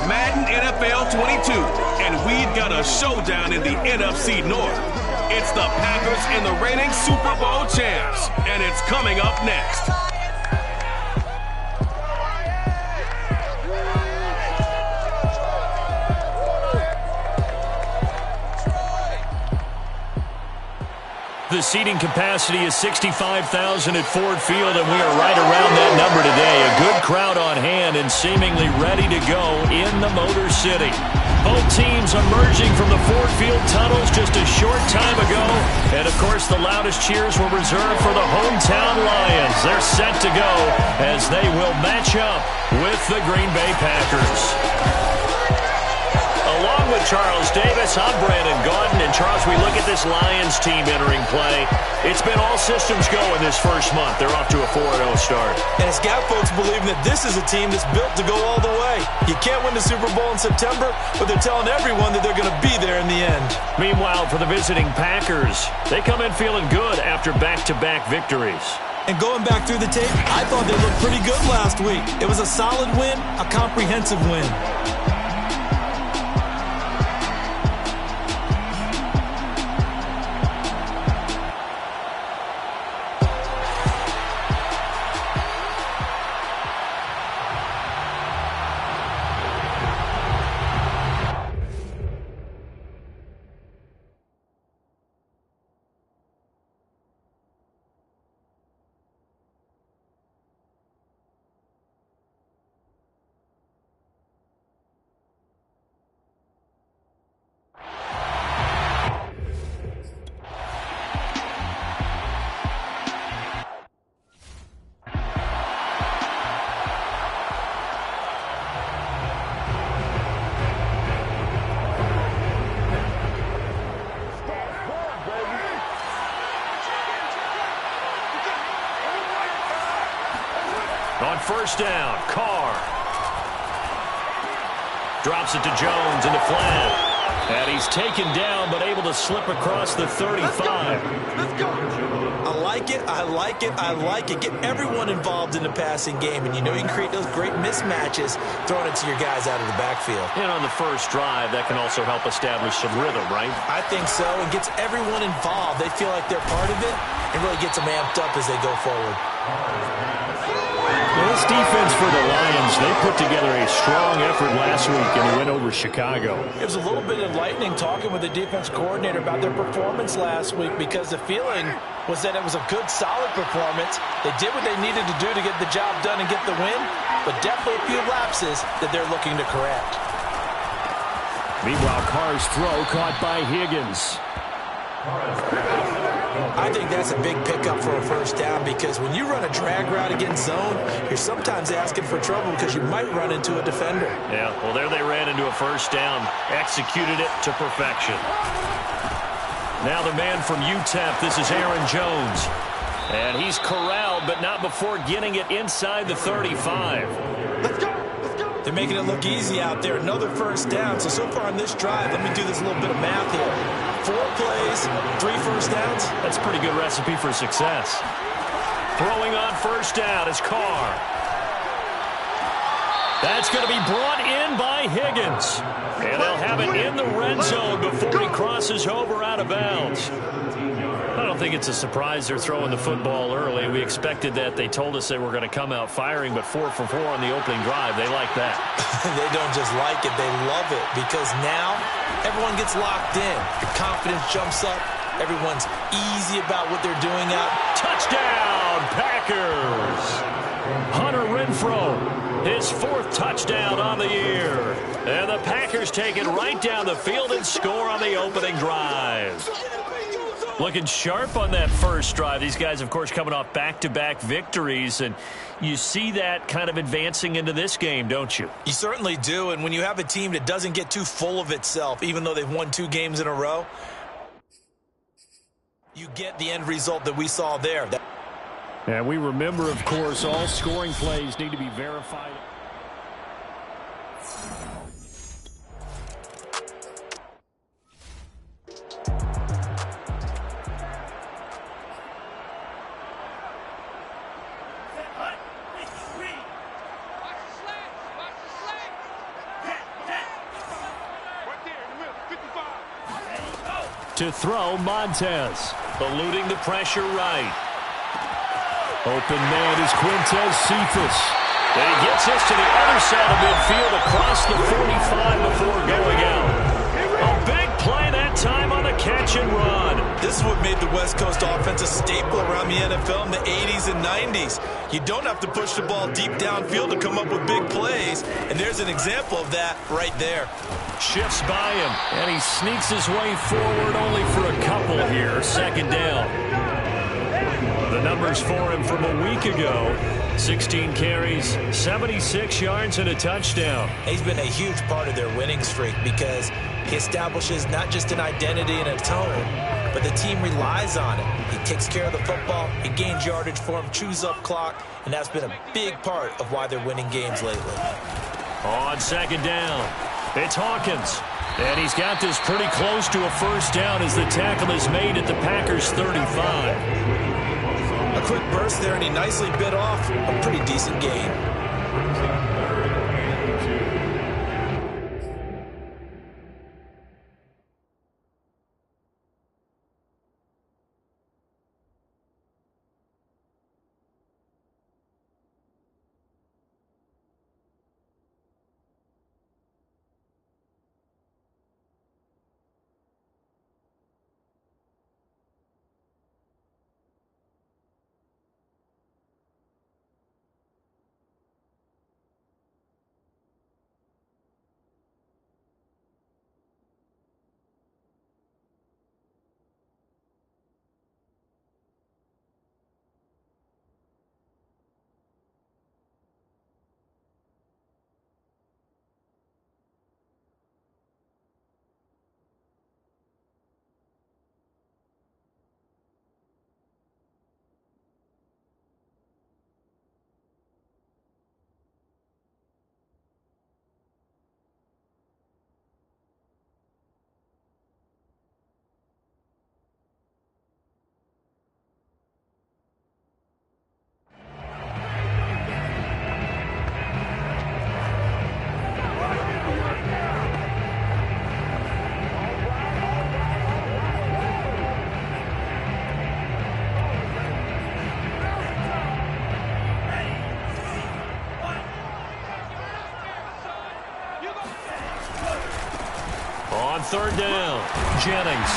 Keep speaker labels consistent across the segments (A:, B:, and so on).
A: Madden NFL 22, and we've got a showdown in the NFC North. It's the Packers and the reigning Super Bowl champs, and it's coming up next.
B: The seating capacity is 65,000 at Ford Field, and we are right around that number today. A good crowd on hand and seemingly ready to go in the Motor City. Both teams emerging from the Ford Field tunnels just a short time ago. And, of course, the loudest cheers were reserved for the hometown Lions. They're set to go as they will match up with the Green Bay Packers. Along with Charles Davis, I'm Brandon Gaudin. And, Charles, we look at this Lions team entering play. It's been all systems go in this first month. They're off to a 4-0 start.
C: And it's got folks believing that this is a team that's built to go all the way. You can't win the Super Bowl in September, but they're telling everyone that they're going to be there in the end.
B: Meanwhile, for the visiting Packers, they come in feeling good after back-to-back victories.
C: And going back through the tape, I thought they looked pretty good last week. It was a solid win, a comprehensive win.
B: On first down, Carr. Drops it to Jones into flat. And he's taken down, but able to slip across the 35.
C: Let's go. I like it, I like it, I like it. Get everyone involved in the passing game, and you know you can create those great mismatches throwing it to your guys out of the backfield.
B: And on the first drive, that can also help establish some rhythm, right?
C: I think so, and gets everyone involved. They feel like they're part of it, and really gets them amped up as they go forward.
B: Well, this defense for the Lions, they put together a strong effort last week in the win over Chicago.
C: It was a little bit enlightening talking with the defense coordinator about their performance last week, because the feeling was that it was a good, solid performance. They did what they needed to do to get the job done and get the win, but definitely a few lapses that they're looking to correct.
B: Meanwhile, Carr's throw caught by Higgins.
C: I think that's a big pickup for a first down, because when you run a drag route against zone, you're sometimes asking for trouble because you might run into a defender.
B: Yeah, well, there they ran into a first down, executed it to perfection. Now the man from UTEP, this is Aaron Jones. And he's corralled, but not before getting it inside the 35.
C: Let's go. They're making it look easy out there. Another first down. So far on this drive, let me do this little bit of math here. 4 plays, 3 first downs.
B: That's a pretty good recipe for success. Throwing on first down is Carr. That's going to be brought in by Higgins. And they'll have it in the red zone before he crosses over out of bounds. I don't think it's a surprise they're throwing the football early. We expected that. They told us they were going to come out firing, but 4 for 4 on the opening drive. They like that.
C: They don't just like it, they love it, because now everyone gets locked in. The confidence jumps up. Everyone's easy about what they're doing out.
B: Touchdown, Packers! Hunter Renfrow, his 4th touchdown on the year. And the Packers take it right down the field and score on the opening drive. Looking sharp on that first drive. These guys, of course, coming off back-to-back victories, and you see that kind of advancing into this game, don't you?
C: You certainly do, and when you have a team that doesn't get too full of itself, even though they've won 2 games in a row, you get the end result that we saw there.
B: And we remember, of course, all scoring plays need to be verified. To throw, Montez. Eluding the pressure right. Open man is Quintez Cephas. And he gets us to the other side of midfield across the 45 before going out. A big play that time on the catch and run.
C: This is what made the West Coast offense a staple around the NFL in the 80s and 90s. You don't have to push the ball deep downfield to come up with big plays, and there's an example of that right there.
B: Shifts by him, and he sneaks his way forward only for a couple here. Second down. The numbers for him from a week ago: 16 carries, 76 yards, and a touchdown.
C: He's been a huge part of their winning streak because he establishes not just an identity and a tone, but the team relies on it. He takes care of the football, he gains yardage for him, chews up clock, and that's been a big part of why they're winning games lately.
B: On second down, it's Hawkins. And he's got this pretty close to a first down as the tackle is made at the Packers' 35.
C: A quick burst there, and he nicely bit off a pretty decent gain.
B: Third down, Jennings.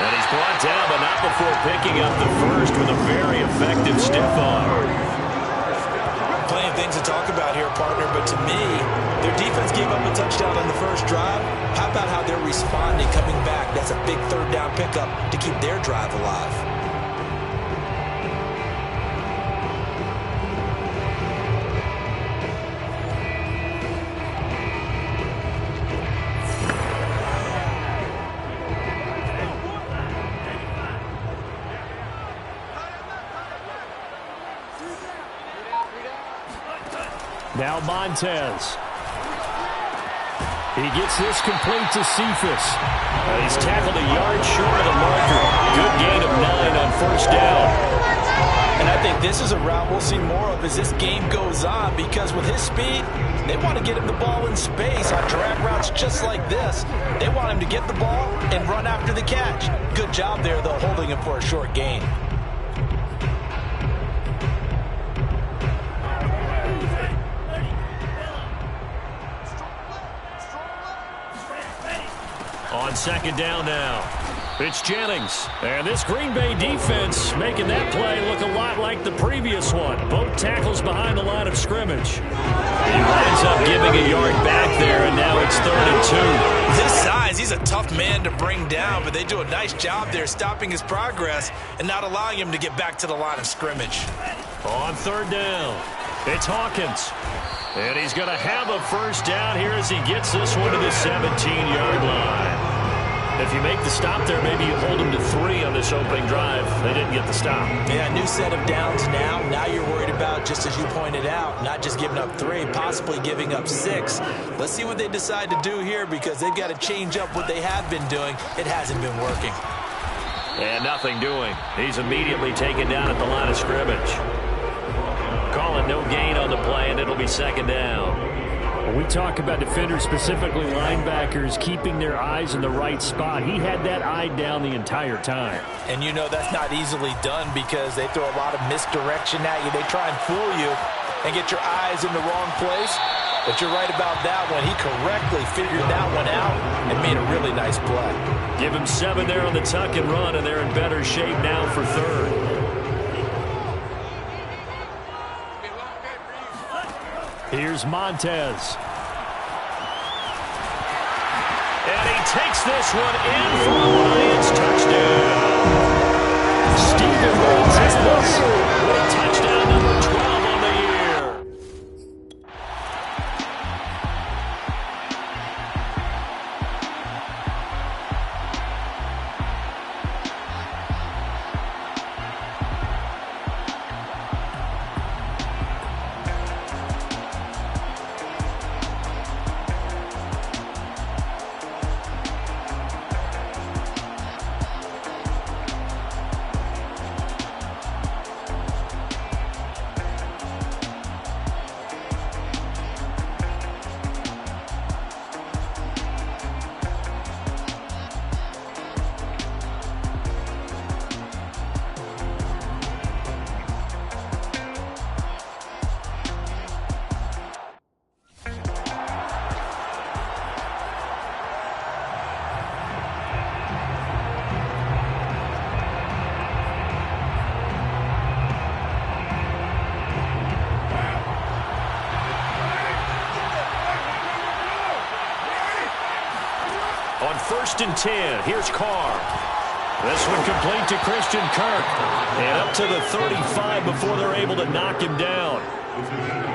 B: And he's brought down, but not before picking up the first with a very effective stiff arm.
C: Plenty of things to talk about here, partner, but to me, their defense gave up a touchdown on the first drive. How about how they're responding, coming back? That's a big third down pickup to keep their drive alive.
B: Now Montez. He gets this complete to Cephas. He's tackled a yard short of the marker. Good gain of 9 on first down.
C: And I think this is a route we'll see more of as this game goes on, because with his speed, they want to get him the ball in space on drag routes just like this. They want him to get the ball and run after the catch. Good job there, though, holding him for a short gain.
B: On second down now, it's Jennings. And this Green Bay defense making that play look a lot like the previous one. Both tackles behind the line of scrimmage. He winds up giving a yard back there, and now it's 3rd and 2.
C: With his size, he's a tough man to bring down, but they do a nice job there stopping his progress and not allowing him to get back to the line of scrimmage.
B: On third down, it's Hawkins. And he's going to have a first down here as he gets this one to the 17-yard line. If you make the stop there, maybe you hold them to 3 on this opening drive. They didn't get the stop.
C: Yeah, new set of downs now. Now you're worried about, just as you pointed out, not just giving up 3, possibly giving up 6. Let's see what they decide to do here, because they've got to change up what they have been doing. It hasn't been working.
B: And nothing doing. He's immediately taken down at the line of scrimmage. Call it no gain on the play, and it'll be second down. When we talk about defenders, specifically linebackers, keeping their eyes in the right spot, he had that eye down the entire time.
C: And you know that's not easily done because they throw a lot of misdirection at you. They try and fool you and get your eyes in the wrong place. But you're right about that one. He correctly figured that one out and made a really nice play.
B: Give him 7 there on the tuck and run, and they're in better shape now for third. Here's Montez. And he takes this one in for a Lions touchdown. Stephen Montez with touchdown number 12 on the year. On 1st and 10, here's Carr. This one complete to Christian Kirk. And up to the 35 before they're able to knock him down.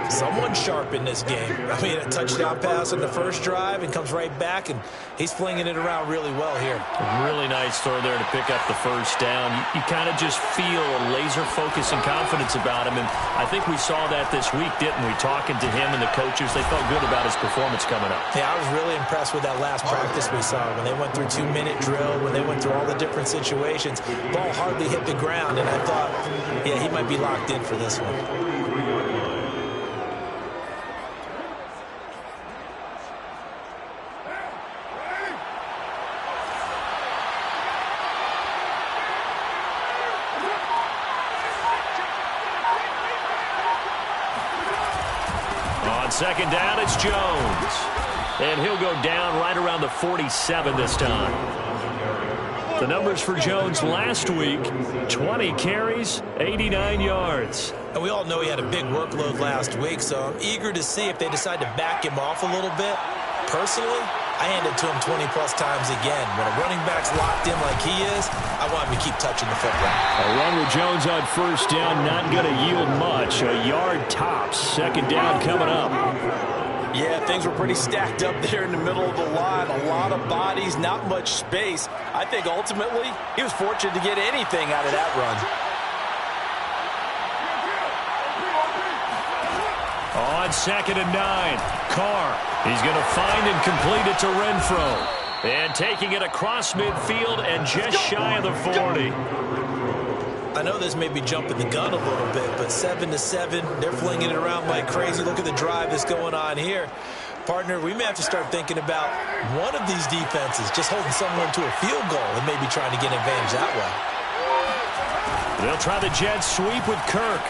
C: Someone sharp in this game. I mean, a touchdown pass on the first drive and comes right back, and he's flinging it around really well here.
B: A really nice throw there to pick up the first down. You kind of just feel a laser focus and confidence about him, and I think we saw that this week, didn't we? Talking to him and the coaches, they felt good about his performance coming up.
C: Yeah, I was really impressed with that last practice we saw when they went through 2-minute drill, when they went through all the different situations. Ball hardly hit the ground, and I thought, yeah, he might be locked in for this one.
B: Second down, it's Jones. And he'll go down right around the 47 this time. The numbers for Jones last week, 20 carries, 89 yards.
C: And we all know he had a big workload last week, so I'm eager to see if they decide to back him off a little bit. Personally, I hand it to him 20-plus times again. When a running back's locked in like he is, I want him to keep touching the football.
B: A run with Jones on first down, not going to yield much. A yard tops. Second down coming up.
C: Yeah, things were pretty stacked up there in the middle of the line. A lot of bodies, not much space. I think ultimately he was fortunate to get anything out of that run.
B: On 2nd and 9, Carr. He's going to find and complete it to Renfro. And taking it across midfield and just shy of the 40.
C: I know this may be jumping the gun a little bit, but 7-7, they're flinging it around like crazy. Look at the drive that's going on here. Partner, we may have to start thinking about one of these defenses just holding someone to a field goal and maybe trying to get advantage that way.
B: They'll try the jet sweep with Kirk.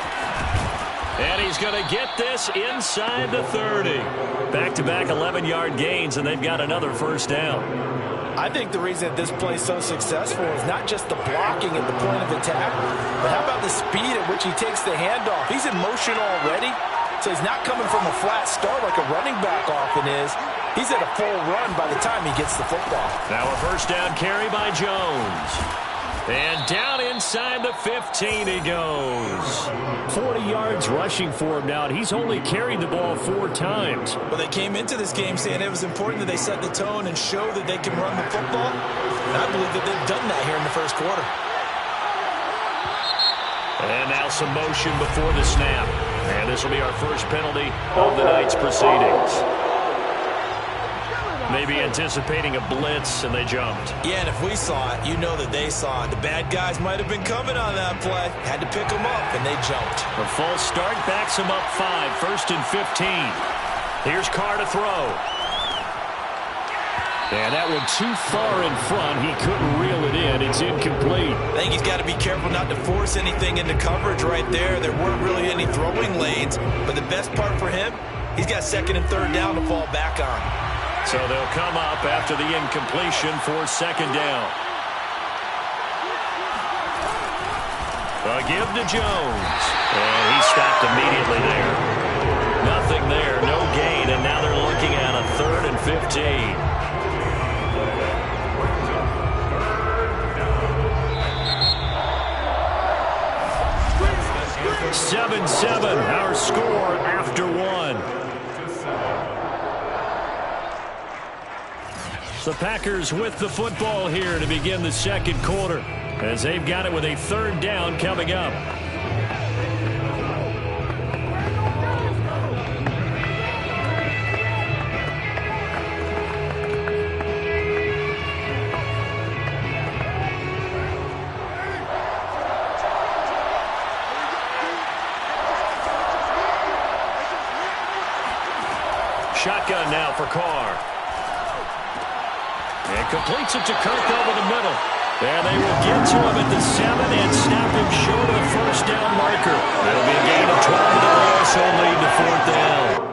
B: And he's going to get this inside the 30. Back-to-back 11-yard gains, and they've got another first down.
C: I think the reason that this play is so successful is not just the blocking at the point of attack, but how about the speed at which he takes the handoff? He's in motion already, so he's not coming from a flat start like a running back often is. He's at a full run by the time he gets the football.
B: Now a first down carry by Jones. And down inside the 15 he goes. 40 yards rushing for him now, and he's only carried the ball 4 times.
C: Well, they came into this game saying it was important that they set the tone and show that they can run the football. And I believe that they've done that here in the first quarter.
B: And now some motion before the snap. And this will be our first penalty of the night's proceedings. Maybe anticipating a blitz, and they jumped.
C: Yeah, and if we saw it, you know that they saw it. The bad guys might have been coming on that play. Had to pick them up, and they jumped.
B: A false start backs them up 5. 1st and 15. Here's Carr to throw. And that one too far in front. He couldn't reel it in. It's incomplete.
C: I think he's got to be careful not to force anything into coverage right there. There weren't really any throwing lanes, but the best part for him, he's got second and third down to fall back on.
B: So they'll come up after the incompletion for second down. A give to Jones. And he stopped immediately there. Nothing there, no gain, and now they're looking at a 3rd and 15. 7-7, our score after one. The Packers with the football here to begin the second quarter, as they've got it with a 3rd down coming up. Shotgun now for Carr. And completes it to Kirk over the middle. And they will get to him at the 7 and snap him short of the first down marker. It'll be a gain of 12, and they'll also lead to 4th down.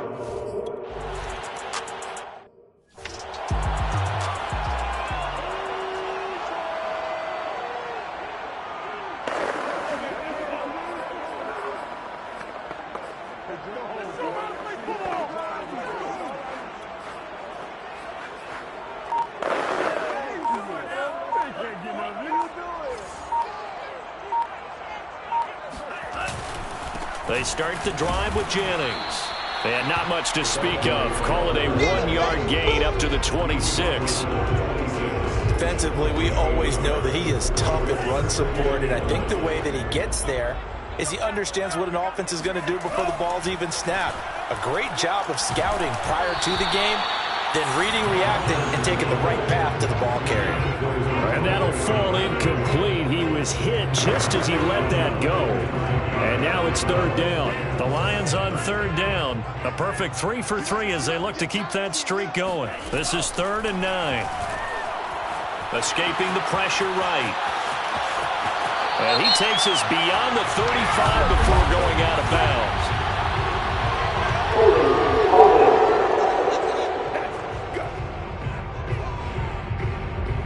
B: They start the drive with Jennings. And not much to speak of. Call it a 1-yard gain up to the 26.
C: Defensively, we always know that he is tough at run support, and I think the way that he gets there is he understands what an offense is going to do before the ball's even snapped. A great job of scouting prior to the game, then reading, reacting, and taking the right path to the ball carrier.
B: And that'll fall incomplete. He was hit just as he let that go. And now it's 3rd down. The Lions on 3rd down. A perfect 3 for 3 as they look to keep that streak going. This is 3rd and 9. Escaping the pressure right. And he takes us beyond the 35 before going out of bounds.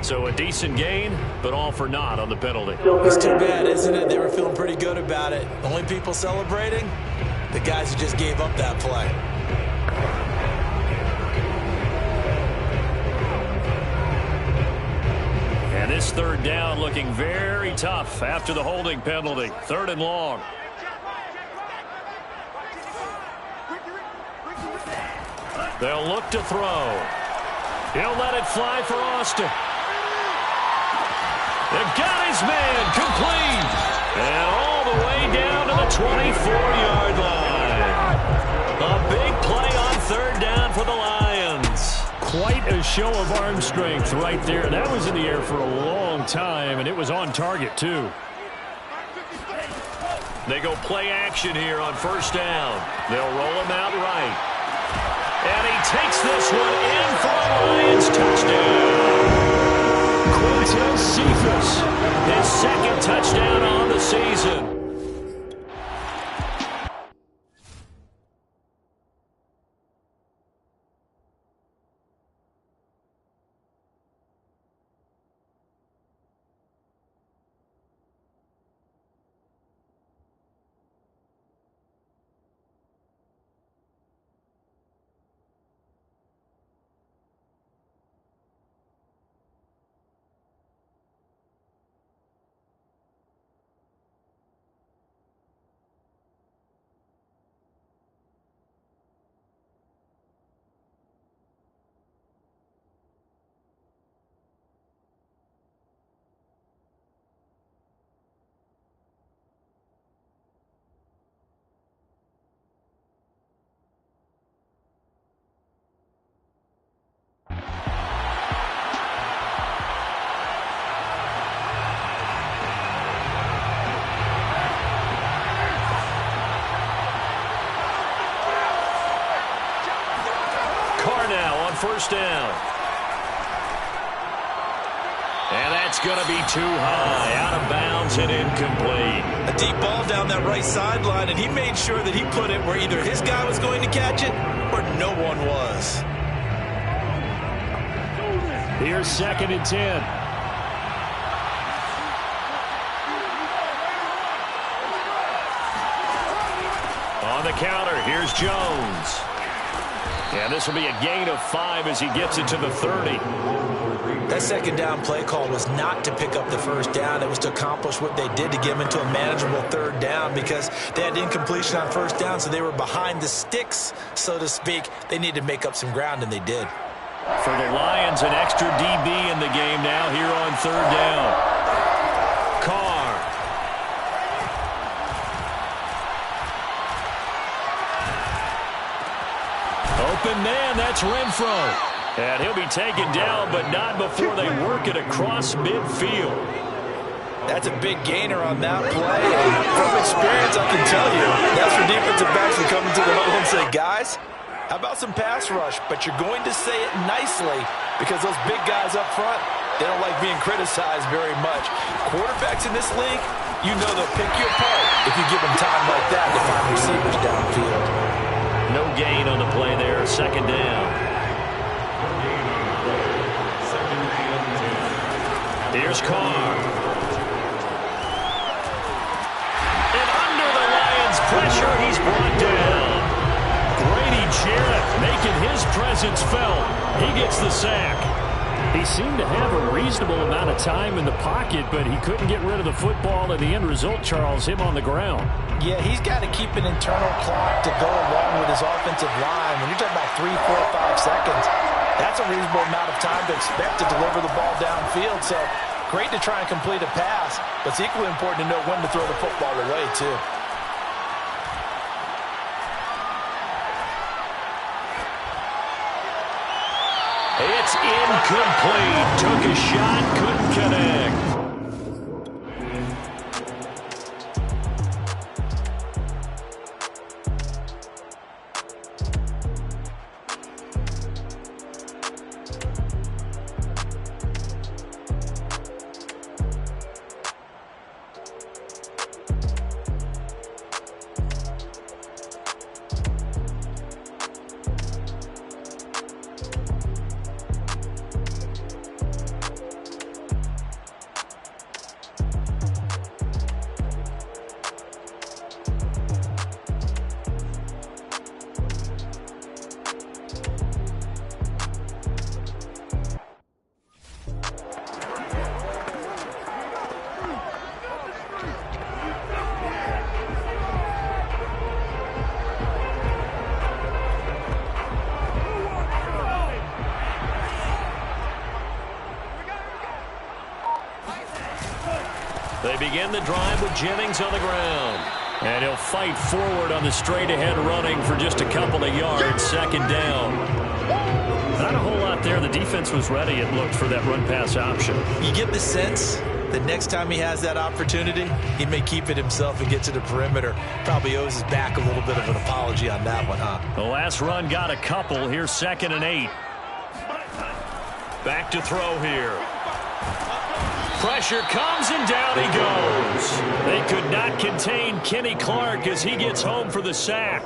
B: So a decent gain, but all for naught on the penalty.
C: It's too bad, isn't it? They were feeling pretty good about it. Only people celebrating? The guys who just gave up that play.
B: And this 3rd down looking very tough after the holding penalty. 3rd and long. They'll look to throw. He'll let it fly for Austin. They've got his man complete. And all the way down to the 24-yard line. A big play on 3rd down for the Lions. Quite a show of arm strength right there. That was in the air for a long time, and it was on target, too. They go play action here on 1st down. They'll roll him out right. And he takes this one in for a Lions touchdown. Quintez Cephas, his 2nd touchdown on the season. first down. And that's going to be too high, out of bounds and incomplete.
C: A deep ball down that right sideline, and he made sure that he put it where either his guy was going to catch it or no one was.
B: Here's 2nd and 10. On the counter, here's Jones. And this will be a gain of 5 as he gets it to the 30.
C: That second down play call was not to pick up the first down. It was to accomplish what they did to get them into a manageable third down because they had incompletion on first down, so they were behind the sticks, so to speak. They needed to make up some ground, and they did.
B: For the Lions, an extra DB in the game now here on third down. Carr. Open man, that's Renfro. And he'll be taken down, but not before they work it across midfield.
C: That's a big gainer on that play. And from experience, I can tell you, that's where defensive backs will come into the huddle and say, guys, how about some pass rush? But you're going to say it nicely because those big guys up front, they don't like being criticized very much. Quarterbacks in this league, you know they'll pick you apart if you give them time like that to find receivers downfield.
B: No gain on the play there, 2nd down. Here's Carr. And under the Lions' pressure, he's brought down. Grady Jarrett making his presence felt. He gets the sack. He seemed to have a reasonable amount of time in the pocket, but he couldn't get rid of the football, and the end result, Charles, him on the ground.
C: Yeah, he's got to keep an internal clock to go along with his offensive line. When you're talking about 3, 4, 5 seconds, that's a reasonable amount of time to expect to deliver the ball downfield. So great to try and complete a pass, but it's equally important to know when to throw the football away, too.
B: It's incomplete. Took a shot, couldn't connect. They begin the drive with Jennings on the ground. And he'll fight forward on the straight-ahead running for just a couple of yards. 2nd down. Not a whole lot there. The defense was ready, it looked, for that run-pass option.
C: You get the sense that next time he has that opportunity, he may keep it himself and get to the perimeter. Probably owes his back a little bit of an apology on that one, huh?
B: The last run got a couple. Here's 2nd and 8. Back to throw here. Pressure comes, and down he goes. They could not contain Kenny Clark as he gets home for the sack.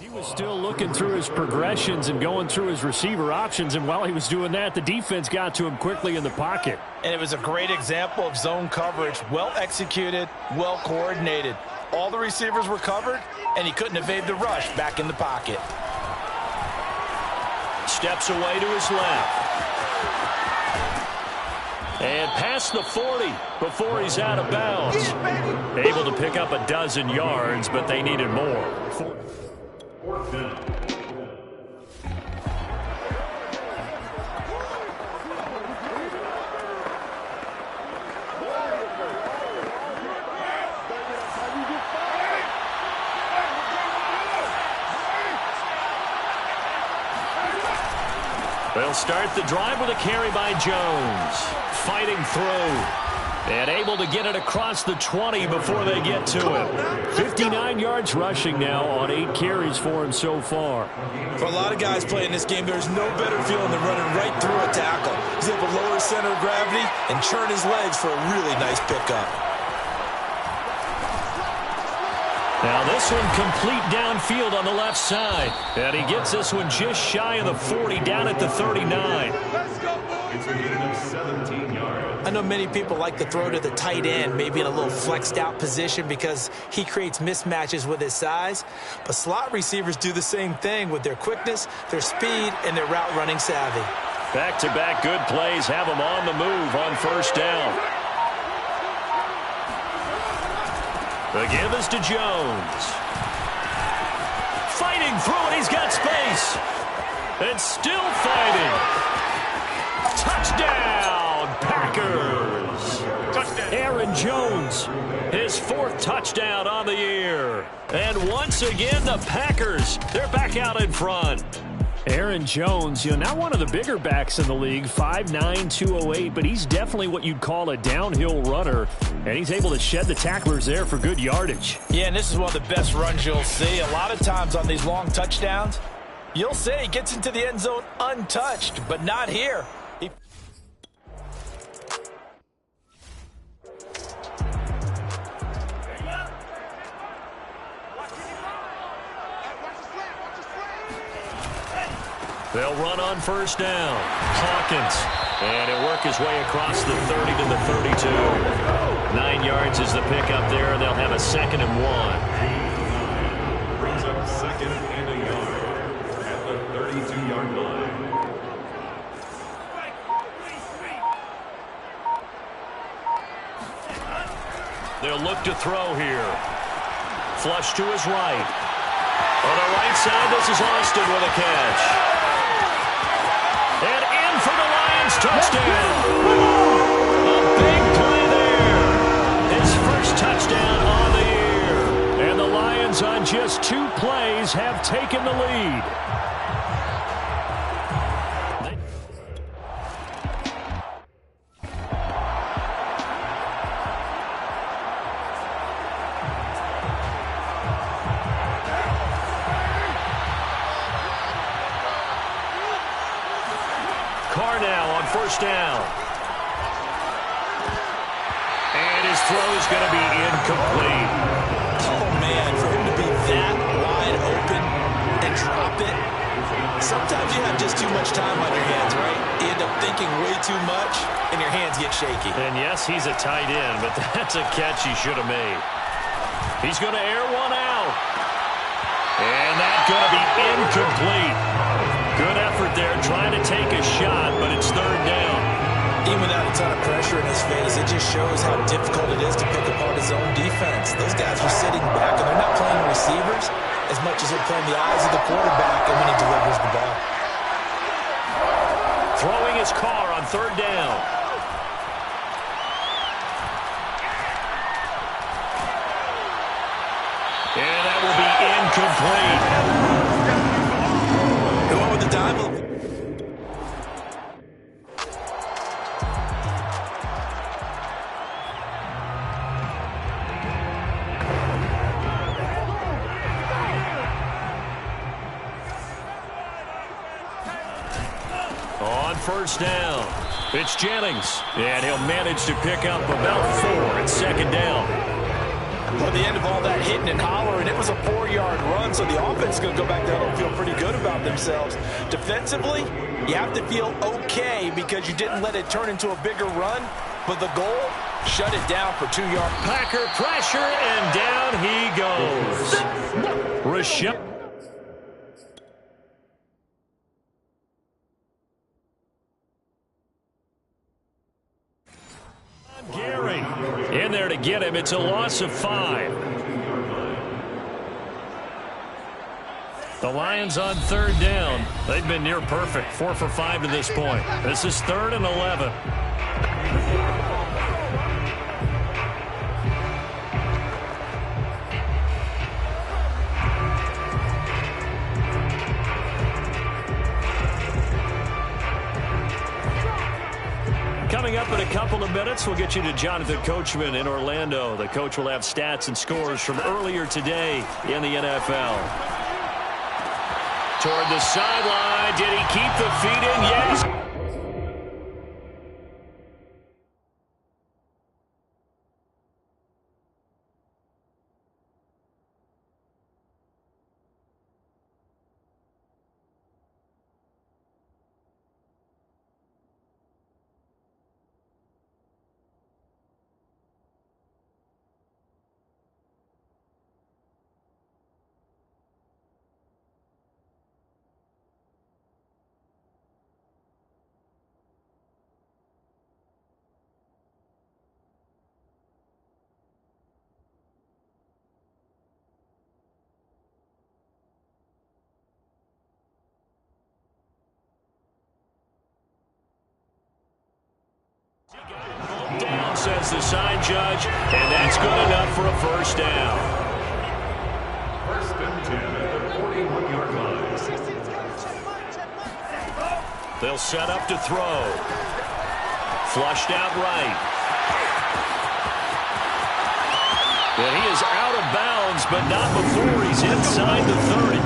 B: He was still looking through his progressions and going through his receiver options, and while he was doing that, the defense got to him quickly in the pocket.
C: And it was a great example of zone coverage. Well executed, well coordinated. All the receivers were covered, and he couldn't evade the rush back in the pocket.
B: Steps away to his left. And past the 40 before he's out of bounds. Able to pick up a dozen yards, but they needed more. They'll start the drive with a carry by Jones. Fighting through. And able to get it across the 20 before they get to him. 59 yards rushing now on 8 carries for him so far.
C: For a lot of guys playing this game, there's no better feeling than running right through a tackle. He's able to lower his center of gravity and churn his legs for a really nice pickup.
B: Now this one complete downfield on the left side. And he gets this one just shy of the 40, down at the 39.
A: It's a gain of 17 yards.
C: I know many people like to throw to the tight end, maybe in a little flexed out position because he creates mismatches with his size. But slot receivers do the same thing with their quickness, their speed, and their route running savvy.
B: Back-to-back good plays have him on the move on first down. The give is to Jones. Fighting through it, he's got space. And still fighting. Touchdown, Packers. Touchdown. Aaron Jones, his 4th touchdown on the year. And once again, the Packers, they're back out in front.
D: Aaron Jones, not one of the bigger backs in the league, 5'9", 208, but he's definitely what you'd call a downhill runner, and he's able to shed the tacklers there for good yardage.
C: Yeah, and this is one of the best runs you'll see. A lot of times on these long touchdowns, you'll say he gets into the end zone untouched, but not here.
B: They'll run on first down. Hawkins. And he'll work his way across the 30 to the 32. 9 yards is the pickup there, and they'll have a 2nd and 1.
A: Brings up 2nd and a yard at the 32-yard line.
B: They'll look to throw here. Flush to his right. On the right side, this is Austin with a catch. And in for the Lions touchdown. A big play there. His first touchdown on the year. And the Lions on just 2 plays have taken the lead. First down. And his throw is going to be incomplete.
C: Oh, man, for him to be that wide open and drop it. Sometimes you have just too much time on your hands, right? You end up thinking way too much, and your hands get shaky.
B: And yes, he's a tight end, but that's a catch he should have made. He's going to air one out. And that's going to be incomplete. Good effort there, trying to take a shot, but it's 3rd down.
C: Even without a ton of pressure in his face, it just shows how difficult it is to pick apart his own defense. Those guys are sitting back, and they're not playing receivers as much as they're playing the eyes of the quarterback and when he delivers the ball.
B: Throwing his car on 3rd down. And that will be incomplete.
C: Going with the dive.
B: On first down, it's Jennings. And he'll manage to pick up about 4 at 2nd down.
C: Well, at the end of all that hitting and hollering, it was a 4-yard run, so the offense is going to go back there and feel pretty good about themselves. Defensively, you have to feel okay because you didn't let it turn into a bigger run, but the goal, shut it down for 2 yards.
B: Packer pressure, and down he goes. Rashad. Gary in there to get him. It's a loss of 5. The Lions on 3rd down. They've been near perfect. 4 for 5 to this point. This is 3rd and 11. coming up in a couple of minutes. We'll get you to Jonathan Coachman in Orlando. The coach will have stats and scores from earlier today in the NFL. Toward the sideline. Did he keep the feet in? Yes. Down, says the side judge, and that's good enough for a first down.
E: First and 10 at the 41-yard line.
B: They'll set up to throw. Flushed out right. And he is out of bounds, but not before he's inside the 30.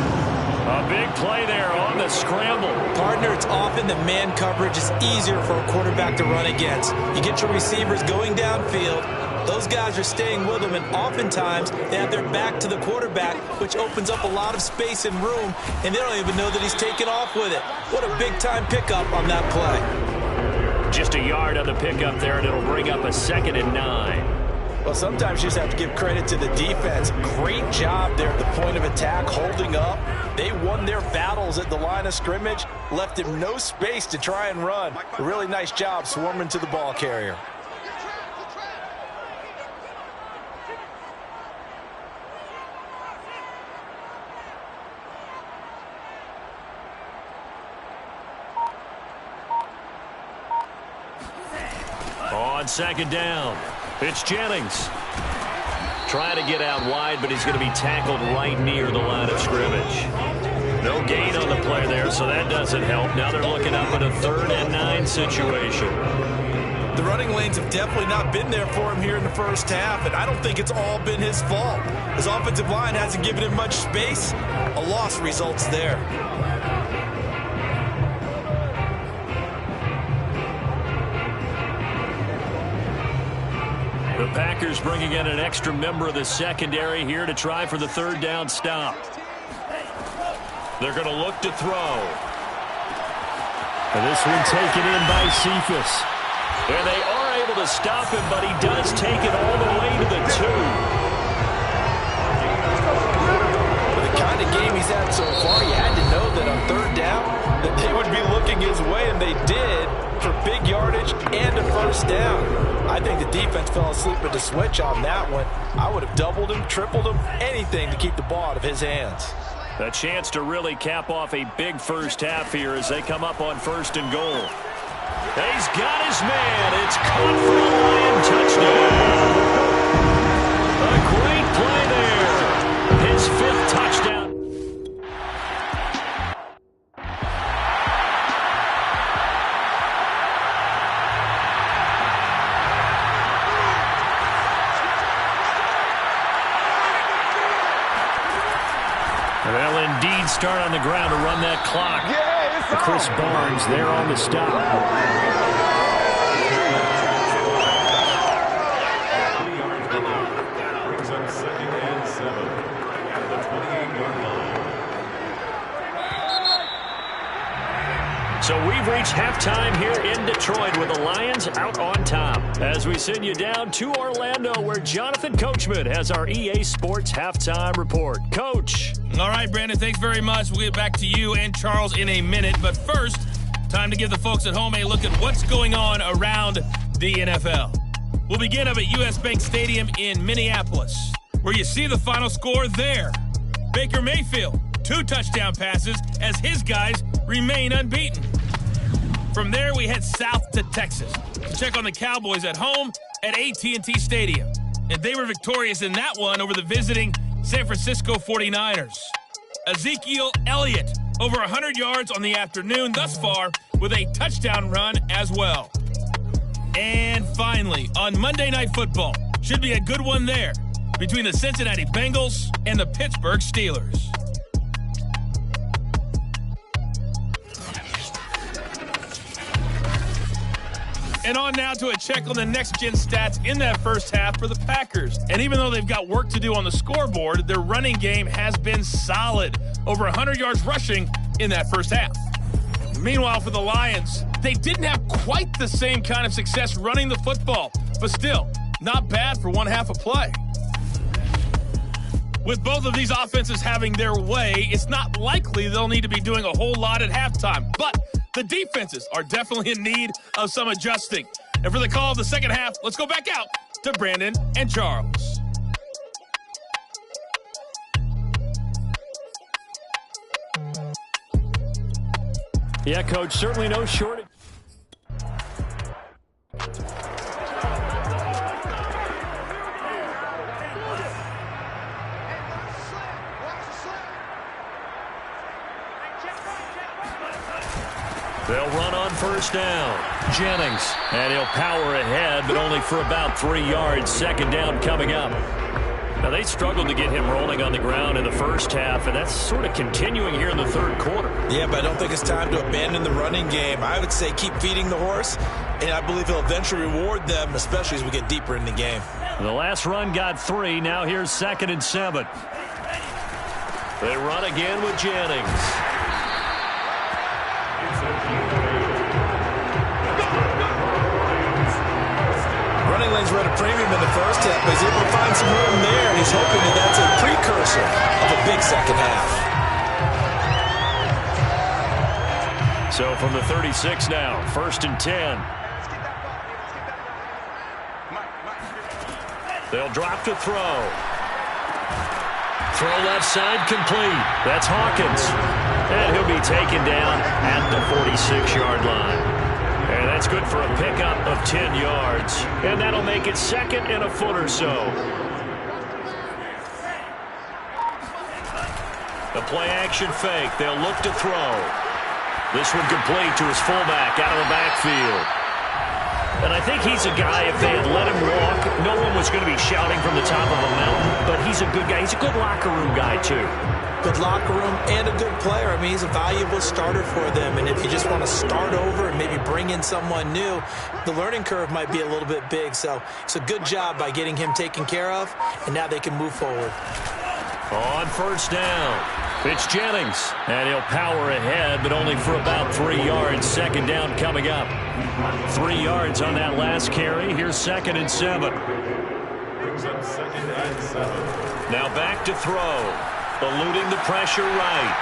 B: A big play there on the scramble.
C: Partner, it's often the man coverage is easier for a quarterback to run against. You get your receivers going downfield. Those guys are staying with them, and oftentimes they have their back to the quarterback, which opens up a lot of space and room, and they don't even know that he's taken off with it. What a big-time pickup on that play.
B: Just a yard on the pickup there, and it'll bring up a 2nd and 9.
C: Well, sometimes you just have to give credit to the defense. Great job there at the point of attack, holding up. They won their battles at the line of scrimmage, left him no space to try and run. A really nice job swarming to the ball carrier.
B: On 2nd down, it's Jennings. Trying to get out wide, but he's going to be tackled right near the line of scrimmage. No gain on the play there, so that doesn't help. Now they're looking up at a 3rd and 9 situation.
C: The running lanes have definitely not been there for him here in the first half, and I don't think it's all been his fault. His offensive line hasn't given him much space. A loss results there.
B: The Packers bringing in an extra member of the secondary here to try for the 3rd down stop. They're going to look to throw.
D: And this one taken in by Cephas.
B: And they are able to stop him, but he does take it all the way to the 2.
C: With the kind of game he's had so far, you had to know that on 3rd down that they would be looking his way, and they did, for big yardage and a first down. I think the defense fell asleep with the switch on that one. I would have doubled him, tripled him, anything to keep the ball out of his hands.
B: A chance to really cap off a big first half here as they come up on 1st and goal. He's got his man. It's caught for a Lion touchdown. A great play there. His 5th touchdown. They'll indeed start on the ground to run that clock.
D: Chris Barnes there on the stop.
E: Brings up 2nd and 7 at the 28-yard line.
B: So we've reached halftime here in Detroit with the Lions out on top. As we send you down to Orlando, where Jonathan Coachman has our EA Sports halftime report. Coach.
F: All right, Brandon, thanks very much. We'll get back to you and Charles in a minute. But first, time to give the folks at home a look at what's going on around the NFL. We'll begin up at U.S. Bank Stadium in Minneapolis, where you see the final score there. Baker Mayfield, 2 touchdown passes as his guys remain unbeaten. From there, we head south to Texas to check on the Cowboys at home at AT&T Stadium. And they were victorious in that one over the visiting San Francisco 49ers. Ezekiel Elliott, over 100 yards on the afternoon thus far with a touchdown run as well. And finally, on Monday Night Football, should be a good one there between the Cincinnati Bengals and the Pittsburgh Steelers. And on now to a check on the next-gen stats in that first half for the Packers. And even though they've got work to do on the scoreboard, their running game has been solid. Over 100 yards rushing in that first half. Meanwhile, for the Lions, they didn't have quite the same kind of success running the football, but still, not bad for one half of play. With both of these offenses having their way, it's not likely they'll need to be doing a whole lot at halftime, but the defenses are definitely in need of some adjusting. And for the call of the second half, let's go back out to Brandon and Charles.
D: Yeah, Coach, certainly no shortage. They'll run on first down. Jennings, and he'll power ahead, but only for about 3 yards. Second down coming up. Now, they struggled to get him rolling on the ground in the first half, and that's sort of continuing here in the third quarter.
C: Yeah, but I don't think it's time to abandon the running game. I would say keep feeding the horse, and I believe he'll eventually reward them, especially as we get deeper in the game.
D: The last run got 3. Now here's 2nd and 7. They run again with Jennings.
C: Running lanes were at a premium in the first half, but he's able to find some room there, and he's hoping that that's a precursor of a big second half.
D: So from the 36 now, 1st and 10. They'll drop to throw. Throw left side complete. That's Hawkins. And he'll be taken down at the 46-yard line. And that's good for a pickup of 10 yards. And that'll make it 2nd and a foot or so. The play-action fake. They'll look to throw. This one complete to his fullback out of the backfield. And I think he's a guy, if they had let him walk, no one was going to be shouting from the top of a mountain. But he's a good guy. He's a good locker room guy, too.
C: Good locker room and a good player. I mean, he's a valuable starter for them. And if you just want to start over and maybe bring in someone new, the learning curve might be a little bit big. So it's a good job by getting him taken care of, and now they can move forward.
D: On first down, it's Jennings, and he'll power ahead, but only for about 3 yards. Second down coming up. 3 yards on that last carry. Here's 2nd and 7. Now back to throw. Eluding the pressure right.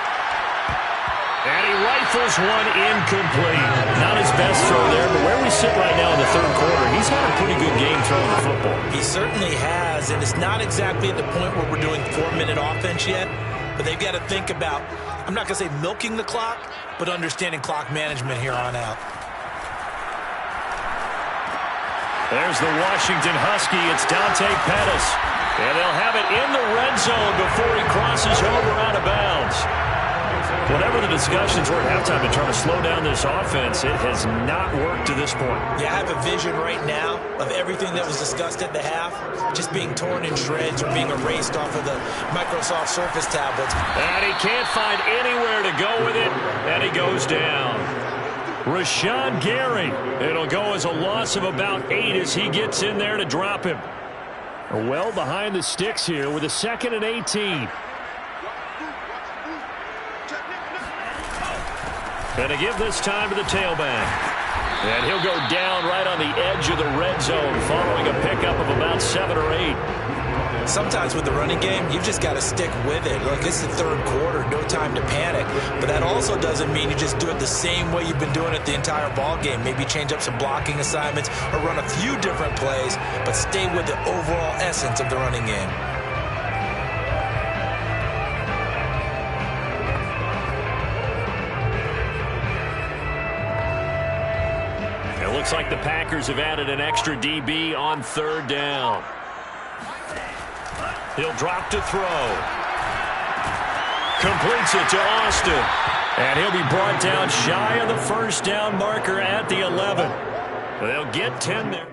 D: And he rifles one incomplete. Not his best throw there, but where we sit right now in the third quarter, he's had a pretty good game throwing the football.
C: He certainly has, and it's not exactly at the point where we're doing 4-minute offense yet, but they've got to think about, I'm not going to say milking the clock, but understanding clock management here on out.
D: There's the Washington Husky. It's Dante Pettis. And they'll have it in the red zone before he crosses over out of bounds. Whatever the discussions were at halftime in trying to slow down this offense, it has not worked to this point.
C: Yeah, I have a vision right now of everything that was discussed at the half just being torn in shreds or being erased off of the Microsoft Surface tablets.
D: And he can't find anywhere to go with it, and he goes down. Rashawn Gary. It'll go as a loss of about 8 as he gets in there to drop him. Well behind the sticks here with a 2nd and 18. And to give this time to the tailback. And he'll go down right on the edge of the red zone following a pickup of about 7 or 8.
C: Sometimes with the running game, you've just got to stick with it. Look, it's the third quarter, no time to panic. But that also doesn't mean you just do it the same way you've been doing it the entire ball game. Maybe change up some blocking assignments or run a few different plays, but stay with the overall essence of the running game.
D: It looks like the Packers have added an extra DB on 3rd down. He'll drop to throw. Completes it to Austin. And he'll be brought down shy of the first down marker at the 11. They'll get 10 there.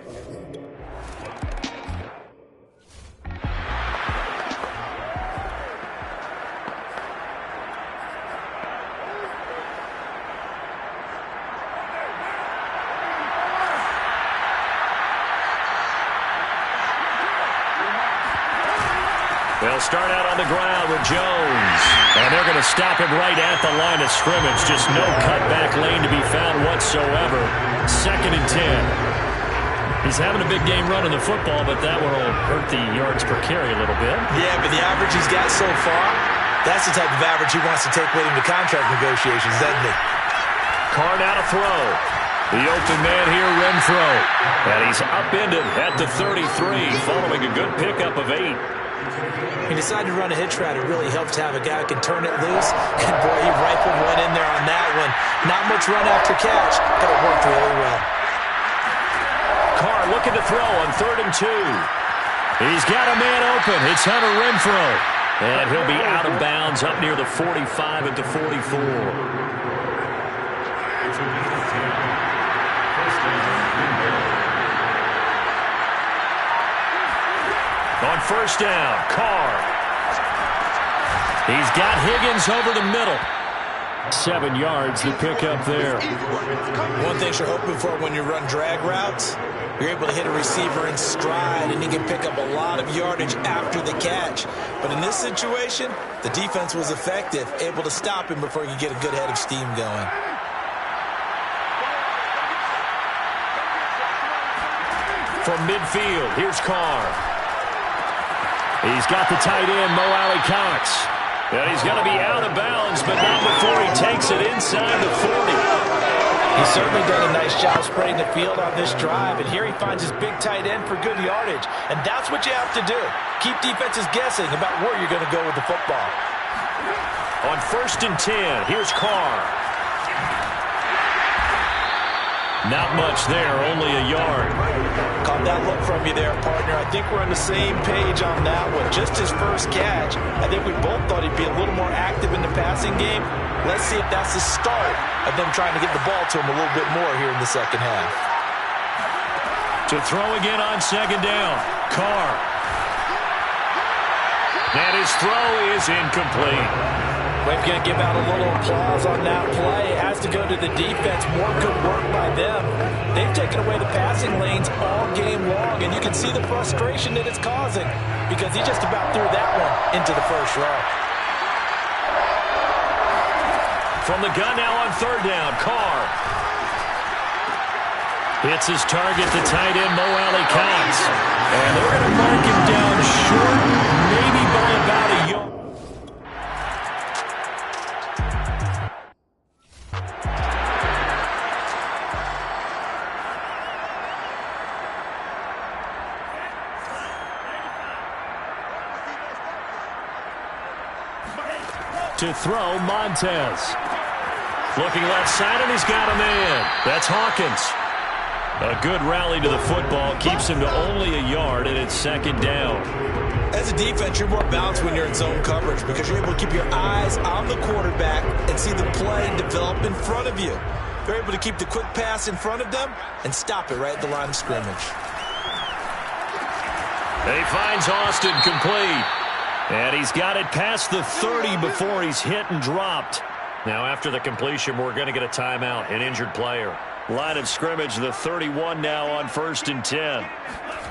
D: They'll start out on the ground with Jones. And they're going to stop him right at the line of scrimmage. Just no cutback lane to be found whatsoever. 2nd and 10. He's having a big game running the football, but that one will hurt the yards per carry a little bit.
C: Yeah, but the average he's got so far, that's the type of average he wants to take with him to contract negotiations, doesn't he?
D: Carr now to throw. The open man here, Renfro. And he's upended at the 33, following a good pickup of 8.
C: He decided to run a hitch route. It really helps to have a guy who can turn it loose. And, boy, he rifled one in there on that one. Not much run after catch, but it worked really well.
D: Carr looking to throw on 3rd and 2. He's got a man open. It's Hunter Renfro. And he'll be out of bounds up near the 45 at the 44. On 1st down, Carr. He's got Higgins over the middle. 7 yards to pick up there.
C: One thing you're hoping for when you run drag routes, you're able to hit a receiver in stride, and he can pick up a lot of yardage after the catch. But in this situation, the defense was effective, able to stop him before he could get a good head of steam going.
D: From midfield, here's Carr. He's got the tight end, Mo Alley-Cox. And he's going to be out of bounds, but not before he takes it inside the 40.
C: He's certainly done a nice job spreading the field on this drive, and here he finds his big tight end for good yardage. And that's what you have to do. Keep defenses guessing about where you're going to go with the football.
D: On 1st and 10, here's Carr. Not much there, only a yard.
C: Caught that look from you there, partner. I think we're on the same page on that one. Just his first catch. I think we both thought he'd be a little more active in the passing game. Let's see if that's the start of them trying to get the ball to him a little bit more here in the second half.
D: To throw again on 2nd down, Carr. And his throw is incomplete.
C: We're going to give out a little applause on that play. It has to go to the defense. More good work by them. They've taken away the passing lanes all game long, and you can see the frustration that it's causing because he just about threw that one into the first row.
D: From the gun now on 3rd down, Carr. Hits his target, the tight end, Mo Alley-Cox. And they're going to mark him down short, maybe by about a yard. To throw, Montez. Looking left side, and he's got a man. That's Hawkins. A good rally to the football. Keeps him to only a yard, and it's 2nd down.
C: As a defense, you're more balanced when you're in zone coverage because you're able to keep your eyes on the quarterback and see the play develop in front of you. They're able to keep the quick pass in front of them and stop it right at the line of scrimmage.
D: He finds Austin complete. And he's got it past the 30 before he's hit and dropped. Now after the completion, we're going to get a timeout, an injured player. Line of scrimmage, the 31 now on 1st and 10.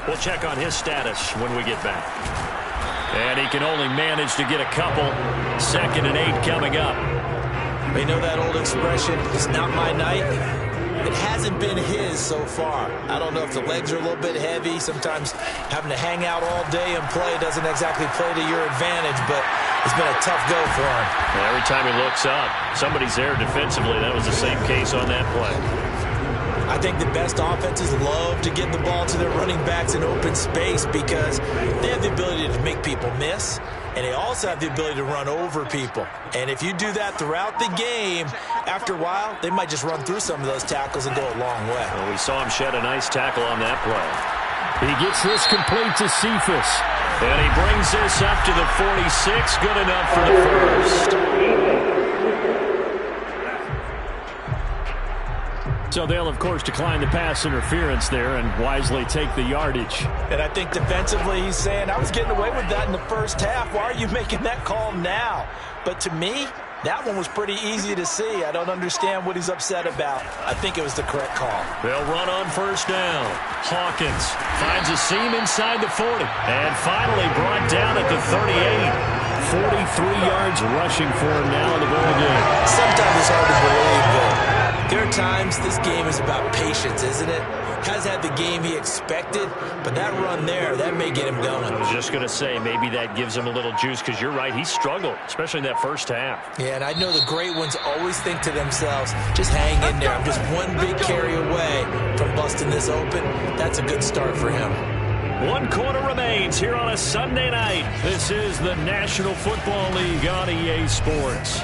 D: We'll check on his status when we get back. And he can only manage to get a couple. 2nd and 8 coming up.
C: They know that old expression, it's not my night. It hasn't been his so far. I don't know if the legs are a little bit heavy. Sometimes having to hang out all day and play doesn't exactly play to your advantage, but it's been a tough go for him.
D: Every time he looks up, somebody's there defensively. That was the same case on that play.
C: I think the best offenses love to get the ball to their running backs in open space because they have the ability to make people miss, and they also have the ability to run over people. And if you do that throughout the game, after a while, they might just run through some of those tackles and go a long way.
D: Well, we saw him shed a nice tackle on that play. He gets this complete to Cephas. And he brings this up to the 46. Good enough for the first.
B: So they'll, of course, decline the pass interference there and wisely take the yardage.
C: And I think defensively he's saying, I was getting away with that in the first half. Why are you making that call now? But to me, that one was pretty easy to see. I don't understand what he's upset about. I think it was the correct call.
B: They'll run on first down. Hawkins finds a seam inside the 40. And finally brought down at the 38. 43 yards rushing for him now in the ball game.
C: Sometimes it's hard to believe that there are times this game is about patience, isn't it? Has had the game he expected, but that run there, that may get him going.
D: I was just going to say, maybe that gives him a little juice, because you're right, he struggled, especially in that first half.
C: Yeah, and I know the great ones always think to themselves, just hang in there. I'm just one big carry away from busting this open. That's a good start for him.
B: 1 quarter remains here on a Sunday night. This is the National Football League on EA Sports.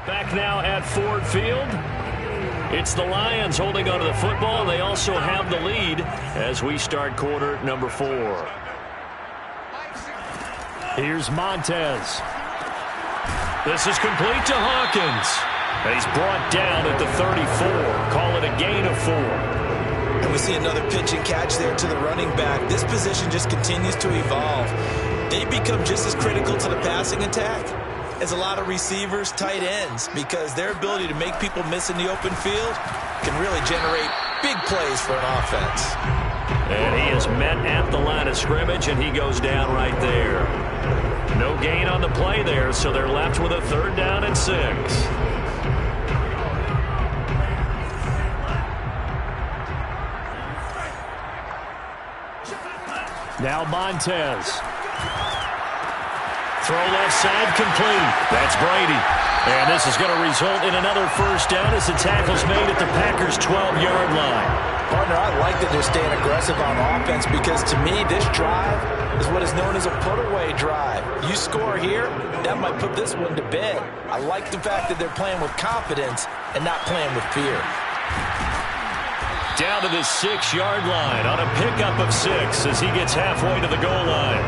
B: Back now at Ford Field. It's the Lions holding onto the football, and they also have the lead as we start quarter number 4. Here's Montez. This is complete to Hawkins. And he's brought down at the 34. Call it a gain of 4.
C: And we see another pitch and catch there to the running back. This position just continues to evolve. They become just as critical to the passing attack as a lot of receivers, tight ends, because their ability to make people miss in the open field can really generate big plays for an offense.
B: And he is met at the line of scrimmage, and he goes down right there. No gain on the play there, so they're left with a 3rd down and 6. Now Montez. Throw left side complete. That's Brady. And this is going to result in another first down as the tackle's made at the Packers' 12-yard line.
C: Partner, I like that they're staying aggressive on offense, because to me, this drive is what is known as a put-away drive. You score here, that might put this one to bed. I like the fact that they're playing with confidence and not playing with fear.
B: Down to the 6-yard line on a pickup of 6 as he gets halfway to the goal line.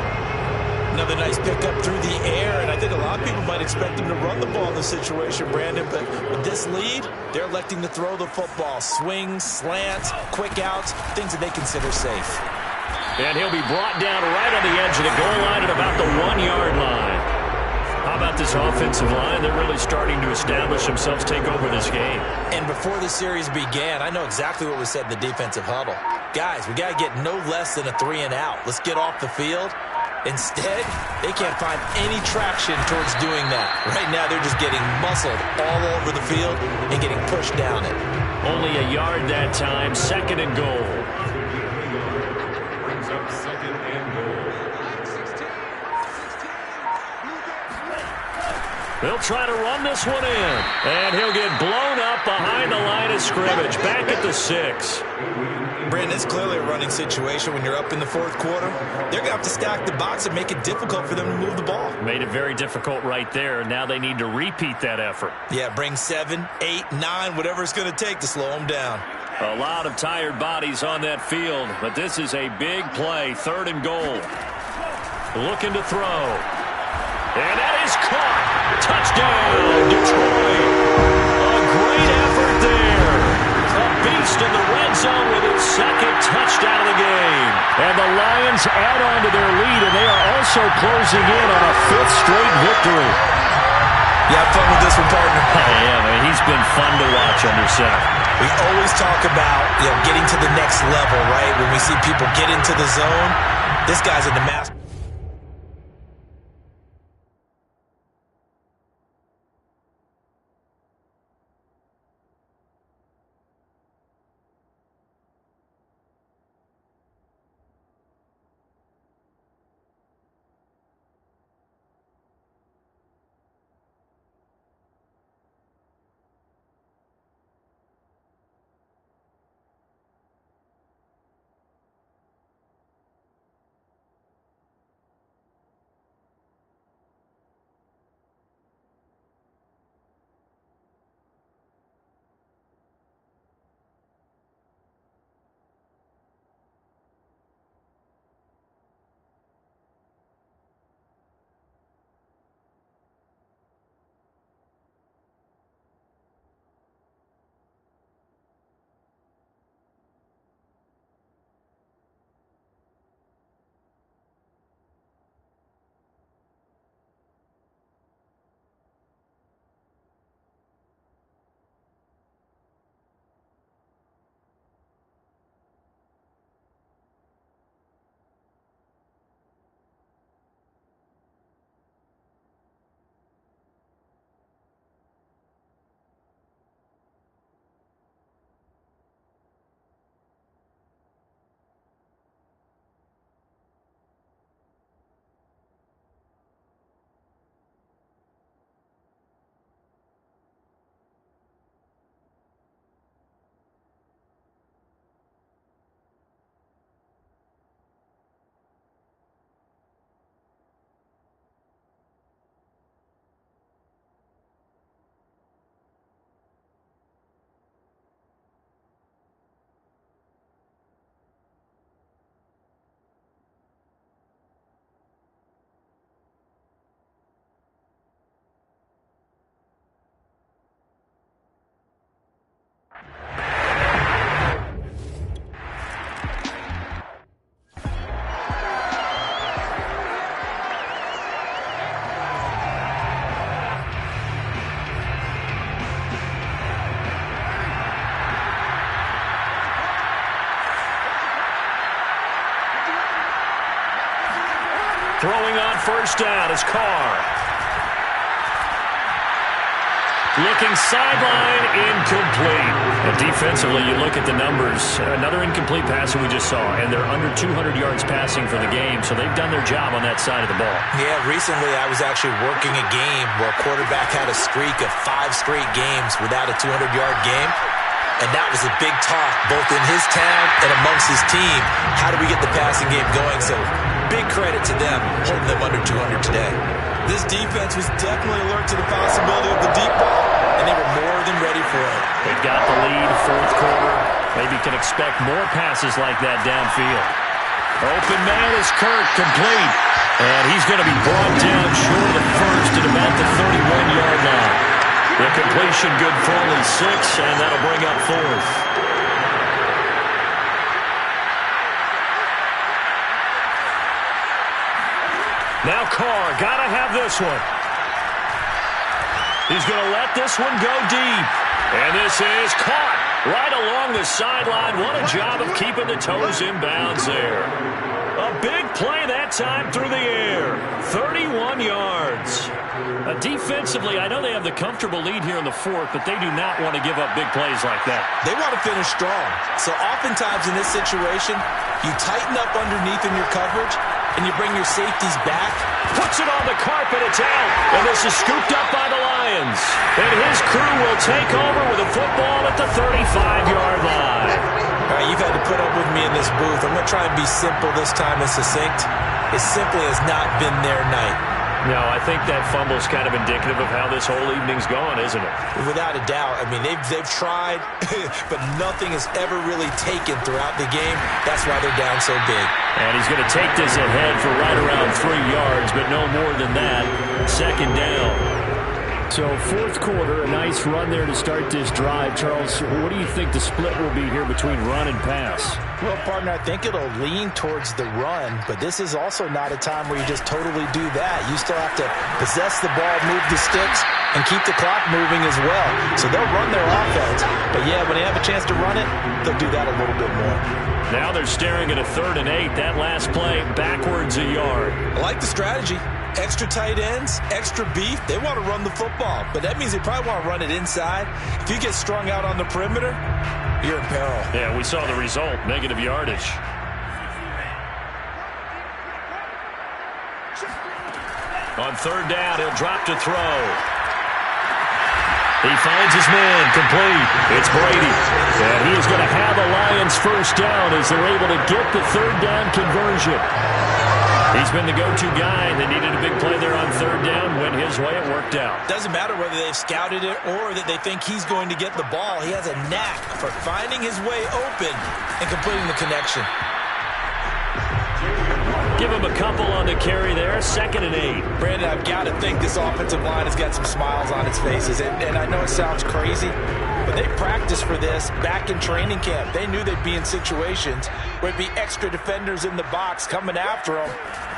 C: Another nice pickup through the air, and I think a lot of people might expect him to run the ball in this situation, Brandon, but with this lead, they're electing to throw the football. Swings, slants, quick outs, things that they consider safe.
B: And he'll be brought down right on the edge of the goal line at about the 1-yard line. How about this offensive line? They're really starting to establish themselves, take over this game.
C: And before the series began, I know exactly what was said in the defensive huddle. Guys, we got to get no less than a 3 and out. Let's get off the field. Instead, they can't find any traction towards doing that. Right now, they're just getting muscled all over the field and getting pushed down it.
B: Only a yard that time, 2nd and goal.
E: Brings up 2nd and goal.
B: They'll try to run this one in. And he'll get blown up behind the line of scrimmage, back at the 6.
C: Brandon, it's clearly a running situation when you're up in the 4th quarter. They're going to have to stack the box and make it difficult for them to move the ball.
B: Made it very difficult right there. Now they need to repeat that effort.
C: Yeah, bring 7, 8, 9, whatever it's going to take to slow them down.
B: A lot of tired bodies on that field, but this is a big play, 3rd and goal. Looking to throw. And that is caught. Touchdown, Detroit. A great effort there. A beast in the red zone with his 2nd touchdown of the game. And the Lions add on to their lead, and they are also closing in on a 5th straight victory.
C: You have fun with this one, partner?
B: Yeah, man, he's been fun to watch under center.
C: We always talk about, getting to the next level, right? When we see people get into the zone, this guy's in the master.
D: Throwing on first down is Carr. Looking sideline, incomplete. And defensively, you look at the numbers. Another incomplete pass that we just saw, and they're under 200 yards passing for the game, so they've done their job on that side of the ball.
C: Yeah, recently I was actually working a game where a quarterback had a streak of 5 straight games without a 200-yard game. And that was a big talk, both in his town and amongst his team. How do we get the passing game going? So big credit to them, holding them under 200 today. This defense was definitely alert to the possibility of the deep ball, and they were more than ready for it.
D: They've got the lead, fourth quarter. Maybe can expect more passes like that downfield. Open man is Kirk, complete. And he's going to be brought down short of the first at about the 31-yard line. The completion good for only 6, and that'll bring up fourth. Now Carr, got to have this one. He's going to let this one go deep. And this is caught right along the sideline. What a job of keeping the toes in bounds there. A big play that time through the air. 31 yards. Defensively, I know they have the comfortable lead here in the fourth, but they do not want to give up big plays like that.
C: They want to finish strong. So oftentimes in this situation, you tighten up underneath in your coverage, and you bring your safeties back.
D: Puts it on the carpet, it's out. And this is scooped up by the Lions. And his crew will take over with a football at the 35-yard line.
C: All right, you've had to put up with me in this booth. I'm going to try and be simple this time and succinct. It simply has not been their night.
D: No, I think that fumble's kind of indicative of how this whole evening's gone, isn't it?
C: Without a doubt. I mean, they've tried, but nothing has ever really taken throughout the game. That's why they're down so big.
D: And he's going to take this ahead for right around 3 yards, but no more than that. Second down.
B: So fourth quarter, a nice run there to start this drive. Charles, what do you think the split will be here between run and pass?
C: Well, partner, I think it'll lean towards the run, but this is also not a time where you just totally do that. You still have to possess the ball, move the sticks, and keep the clock moving as well. So they'll run their offense, but yeah, when they have a chance to run it, they'll do that a little bit more.
D: Now they're staring at a 3rd and 8. That last play, backwards a yard.
C: I like the strategy. Extra tight ends, extra beef. They want to run the football, but that means they probably want to run it inside. If you get strung out on the perimeter, you're in peril.
D: Yeah, we saw the result, negative yardage. On 3rd down, he'll drop to throw. He finds his man, complete. It's Brady. And he is going to have a Lions first down as they're able to get the 3rd down conversion. He's been the go-to guy, and they needed a big play there on 3rd down. Went his way, it worked out.
C: Doesn't matter whether they've scouted it or that they think he's going to get the ball. He has a knack for finding his way open and completing the connection.
D: Give him a couple on the carry there. 2nd and 8.
C: Brandon, I've got to think this offensive line has got some smiles on its faces. And I know it sounds crazy, but they practiced for this back in training camp. They knew they'd be in situations where it'd be extra defenders in the box coming after them,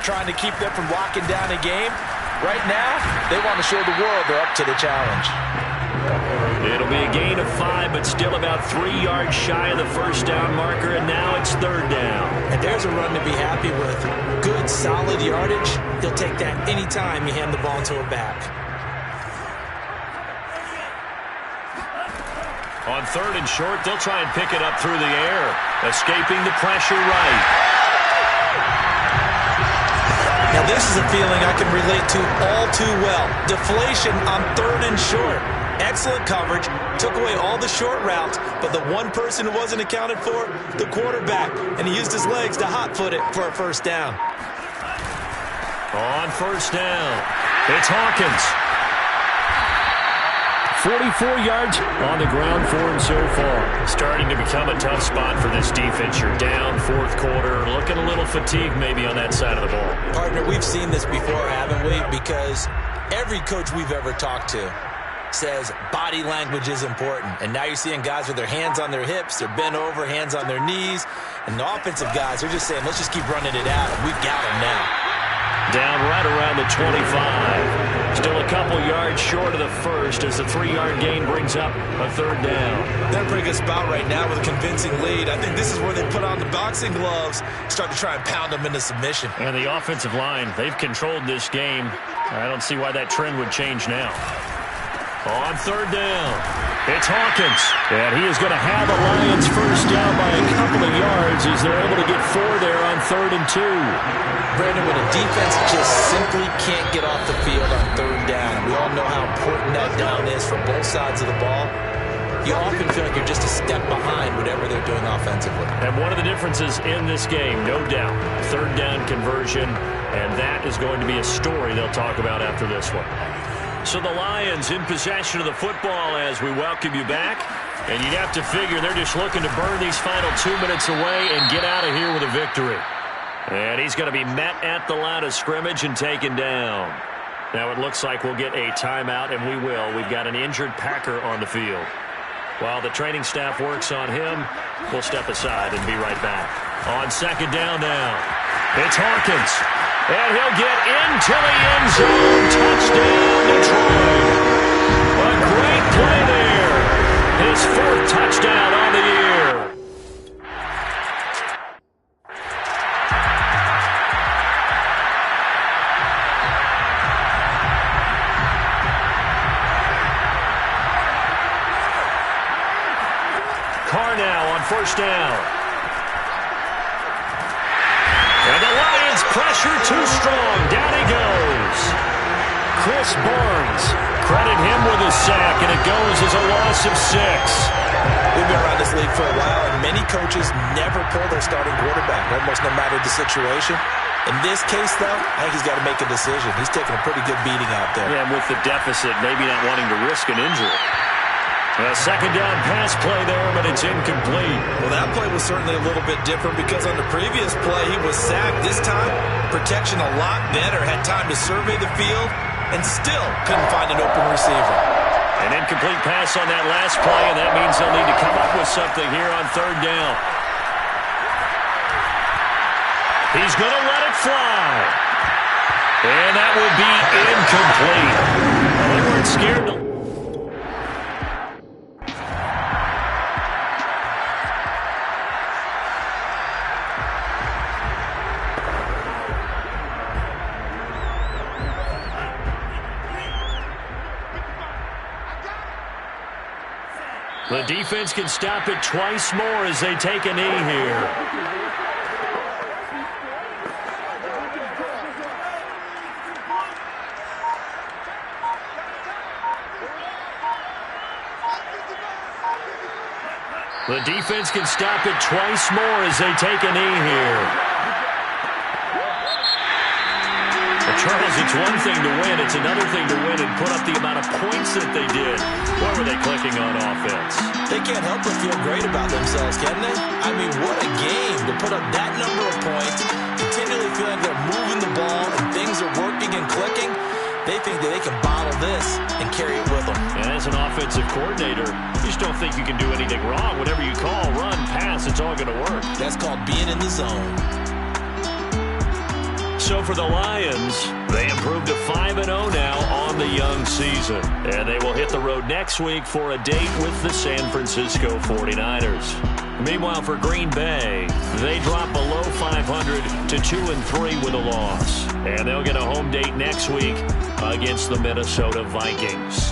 C: trying to keep them from locking down a game. Right now, they want to show the world they're up to the challenge.
D: It'll be a gain of 5, but still about 3 yards shy of the first down marker, and now it's 3rd down.
C: And there's a run to be happy with. Good, solid yardage. He'll take that anytime you hand the ball to a back.
D: On 3rd and short, they'll try and pick it up through the air, escaping the pressure right.
C: Now, this is a feeling I can relate to all too well. Deflation on 3rd and short. Excellent coverage, took away all the short routes, but the one person who wasn't accounted for, the quarterback, and he used his legs to hot-foot it for a first down.
D: On 1st down, it's Hawkins. 44 yards on the ground for him so far. Starting to become a tough spot for this defense. You're down 4th quarter, looking a little fatigued maybe on that side of the ball.
C: Partner, we've seen this before, haven't we? Because every coach we've ever talked to says body language is important. And now you're seeing guys with their hands on their hips, they're bent over, hands on their knees. And the offensive guys, they're just saying, let's just keep running it out. We've got them now.
D: Down right around the 25.
B: Still a couple yards short of the first as the 3-yard gain brings up a third down.
C: They're in a pretty good spot right now with a convincing lead. I think this is where they put on the boxing gloves, start to try and pound them into submission.
B: And the offensive line, they've controlled this game. I don't see why that trend would change now. On third down, it's Hawkins. And he is going to have the Lions first down by a couple of yards as they're able to get 4 there on 3rd and 2.
C: Brandon, when a defense just simply can't get off the field on third down, we all know how important that down is for both sides of the ball. You often feel like you're just a step behind whatever they're doing offensively.
B: And one of the differences in this game, no doubt, third down conversion, and that is going to be a story they'll talk about after this one. So the Lions in possession of the football as we welcome you back. And you'd have to figure they're just looking to burn these final 2 minutes away and get out of here with a victory. And he's going to be met at the line of scrimmage and taken down. Now it looks like we'll get a timeout, and we will. We've got an injured Packer on the field. While the training staff works on him, we'll step aside and be right back. On second down now, it's Hawkins. And he'll get into the end zone. Touchdown, Detroit. A great play there. His 4th touchdown on the year. Carr now on first down. And the Lions pressure too strong. Down he goes. Chris Barnes, credit him with a sack, and it goes as a loss of 6.
C: We've been around this league for a while, and many coaches never pull their starting quarterback, almost no matter the situation. In this case, though, I think he's got to make a decision. He's taking a pretty good beating out there.
B: Yeah, and with the deficit, maybe not wanting to risk an injury. A second down pass play there, but it's incomplete.
C: Well, that play was certainly a little bit different because on the previous play, he was sacked. This time, protection a lot better. Had time to survey the field and still couldn't find an open receiver.
B: An incomplete pass on that last play, and that means they'll need to come up with something here on third down. He's going to let it fly. And that will be incomplete. Well, they weren't scared to... The defense can stop it twice more as they take a knee here. The defense can stop it twice more as they take a knee here. Charles, it's one thing to win. It's another thing to win and put up the amount of points that they did. What were they clicking on offense?
C: They can't help but feel great about themselves, can they? I mean, what a game to put up that number of points, continually feeling they're moving the ball and things are working and clicking. They think that they can bottle this and carry it with them.
B: And as an offensive coordinator, you just don't think you can do anything wrong. Whatever you call, run, pass, it's all going to work.
C: That's called being in the zone.
B: So for the Lions, they improved to 5-0 now on the young season. And they will hit the road next week for a date with the San Francisco 49ers. Meanwhile, for Green Bay, they drop below 500 to 2-3 with a loss. And they'll get a home date next week against the Minnesota Vikings.